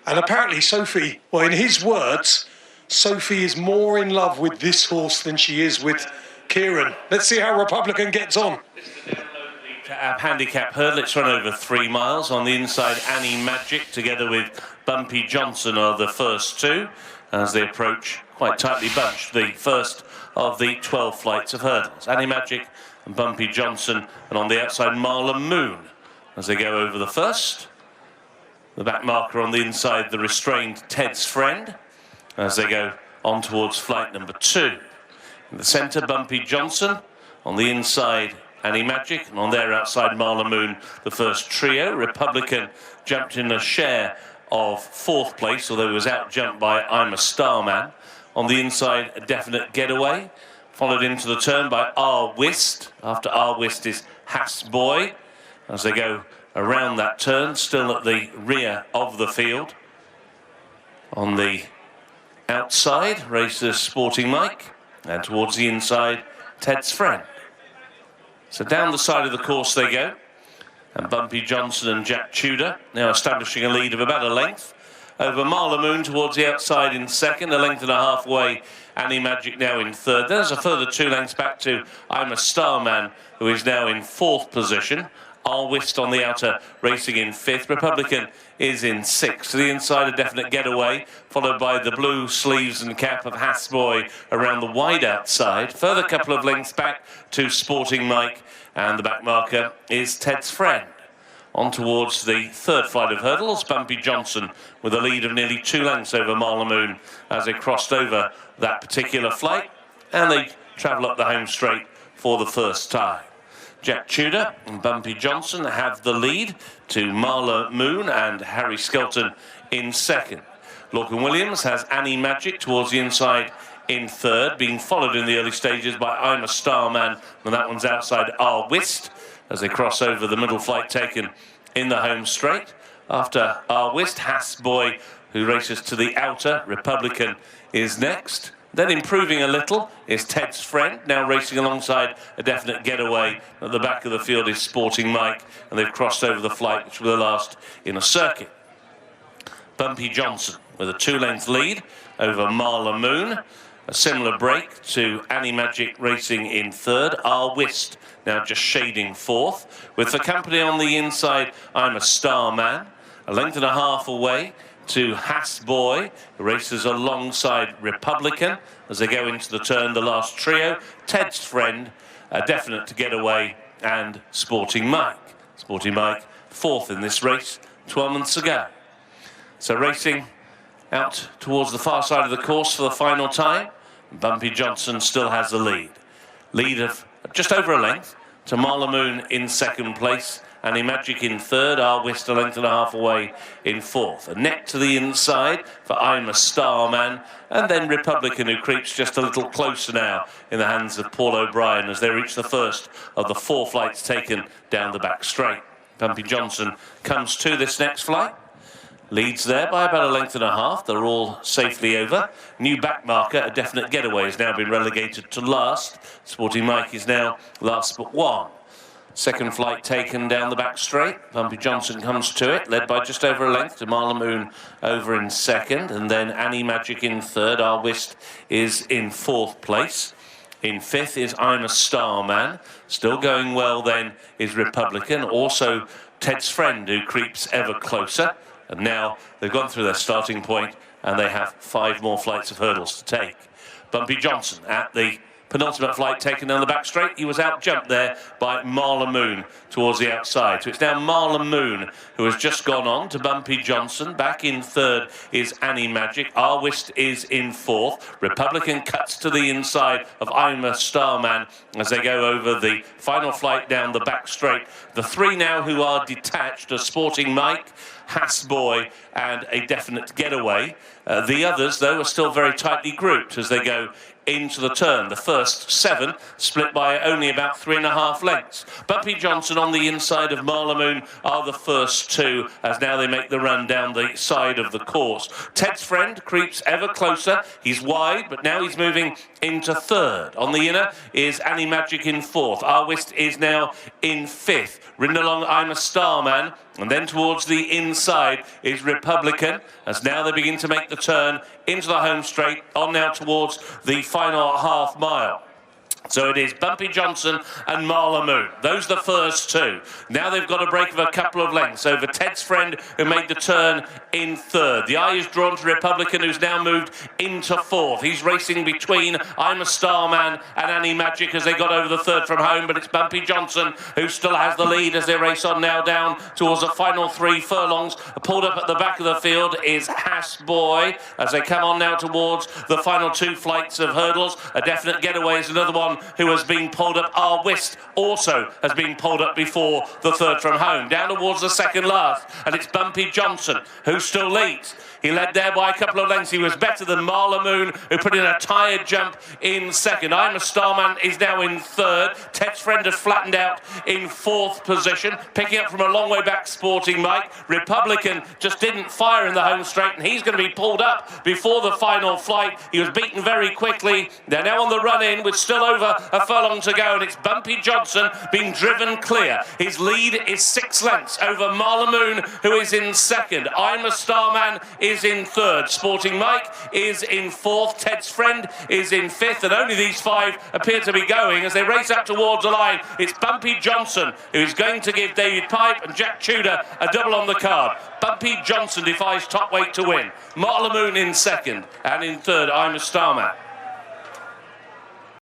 And apparently Sophie, well, in his words, Sophie is more in love with this horse than she is with Kieran. Let's see how Republican gets on. Handicap hurdle, it's run over 3 miles. On the inside, Annie Magic together with Bumpy Johnson are the first two as they approach quite tightly bunched the first of the 12 flights of hurdles. Annie Magic and Bumpy Johnson, and on the outside Marla Moon as they go over the first. The back marker on the inside, the restrained Ted's Friend as they go on towards flight number 2. In the centre, Bumpy Johnson. On the inside, Annie Magic, and on their outside, Marla Moon, the first trio. Republican jumped in a share of 4th place, although he was out-jumped by I'm a Starman. On the inside, A Definite Getaway, followed into the turn by R Whist. After R Whist is Hass Boy, as they go around that turn, still at the rear of the field. On the outside, races Sporting Mike, and towards the inside, Ted's Friend. So down the side of the course they go, and Bumpy Johnson and Jack Tudor now establishing a lead of about a length over Marla Moon towards the outside in second, a length and a half away. Annie Magic now in third. There's a further 2 lengths back to I'm a Starman, who is now in 4th position. R Whist on the outer racing in 5th. Republican is in 6th. To the inside, A Definite Getaway, followed by the blue sleeves and cap of Hass Boy around the wide outside. Further couple of lengths back to Sporting Mike, and the back marker is Ted's Friend. On towards the 3rd flight of hurdles, Bumpy Johnson with a lead of nearly 2 lengths over Marla Moon as they crossed over that particular flight, and they travel up the home straight for the first time. Jack Tudor and Bumpy Johnson have the lead to Marla Moon and Harry Skelton in second. Lorcan Williams has Annie Magic towards the inside in third, being followed in the early stages by I'm a Starman, and that one's outside R Whist as they cross over the middle flight taken in the home straight. After R Whist, Hass Boy, who races to the outer. Republican is next. Then improving a little is Ted's Friend, now racing alongside A Definite Getaway. At the back of the field is Sporting Mike, and they've crossed over the flight, which will last in a circuit. Bumpy Johnson with a 2-length lead over Marla Moon. A similar break to Annie Magic racing in third. R Whist now just shading 4th. With the company on the inside, I'm a Starman. A length and a half away to Hass Boy, who races alongside Republican as they go into the turn, the last trio. Ted's Friend, A Definite Getaway, and Sporting Mike. Sporting Mike 4th in this race 12 months ago. So racing out towards the far side of the course for the final time. Bumpy Johnson still has the lead. Lead of just over a length to Marla Moon in 2nd place. Annie Magic in 3rd, R Whist a length and a half away in 4th. A neck to the inside for I'm a Starman, and then Republican, who creeps just a little closer now in the hands of Paul O'Brien as they reach the first of the 4 flights taken down the back straight. Bumpy Johnson comes to this next flight. Leads there by about a length and a half. They're all safely over. New back marker, A Definite Getaway, has now been relegated to last. Sporting Mike is now last but 1. 2nd flight taken down the back straight. Bumpy Johnson comes to it, led by just over a length to Marla Moon over in 2nd, and then Annie Magic in 3rd. R Whist is in 4th place. In 5th is I'm a Starman. Still going well then is Republican. Also Ted's Friend, who creeps ever closer. And now they've gone through their starting point, and they have 5 more flights of hurdles to take. Bumpy Johnson at the penultimate flight taken down the back straight. He was out-jumped there by Marla Moon towards the outside. So it's now Marla Moon who has just gone on to Bumpy Johnson. Back in 3rd is Annie Magic. R Whist is in 4th. Republican cuts to the inside of I'm a Starman as they go over the final flight down the back straight. The 3 now who are detached are Sporting Mike, Hass Boy, and A Definite Getaway. The others, though, are still very tightly grouped as they go into the turn. The first 7 split by only about 3.5 lengths. Bumpy Johnson on the inside of Marla Moon are the first 2 as now they make the run down the side of the course. Ted's Friend creeps ever closer. He's wide, but now he's moving into 3rd. On the inner is Annie Magic in 4th. R Whist is now in 5th. Ridden along I'm a Starman And then towards the inside is Republican, as now they begin to make the turn into the home straight, on now towards the final half mile. So it is Bumpy Johnson and Marla Moon. Those are the first two. Now they've got a break of a couple of lengths over Ted's Friend, who made the turn in third. The eye is drawn to Republican, who's now moved into fourth. He's racing between I'm a Starman and Annie Magic as they got over the third from home, but it's Bumpy Johnson who still has the lead as they race on now down towards the final 3 furlongs. Pulled up at the back of the field is Hass Boy as they come on now towards the final 2 flights of hurdles. A Definite Getaway is another one who has been pulled up. Our Whist also has been pulled up before the third from home. Down towards the second last, and it's Bumpy Johnson who still leads. He led there by a couple of lengths. He was better than Marla Moon, who put in a tired jump in second. I'm a Starman is now in third. Ted's Friend has flattened out in fourth position. Picking up from a long way back, Sporting Mike. Republican just didn't fire in the home straight, and he's going to be pulled up before the final flight. He was beaten very quickly. They're now on the run in with still over a furlong to go, and it's Bumpy Johnson being driven clear. His lead is 6 lengths over Marla Moon, who is in second. I'm a Starman is in third. Sporting Mike is in fourth. Ted's Friend is in fifth, and only these 5 appear to be going as they race up towards the line. It's Bumpy Johnson who is going to give David Pipe and Jack Tudor a double on the card. Bumpy Johnson defies top weight to win. Marla Moon in second, and in third I'm a Starman.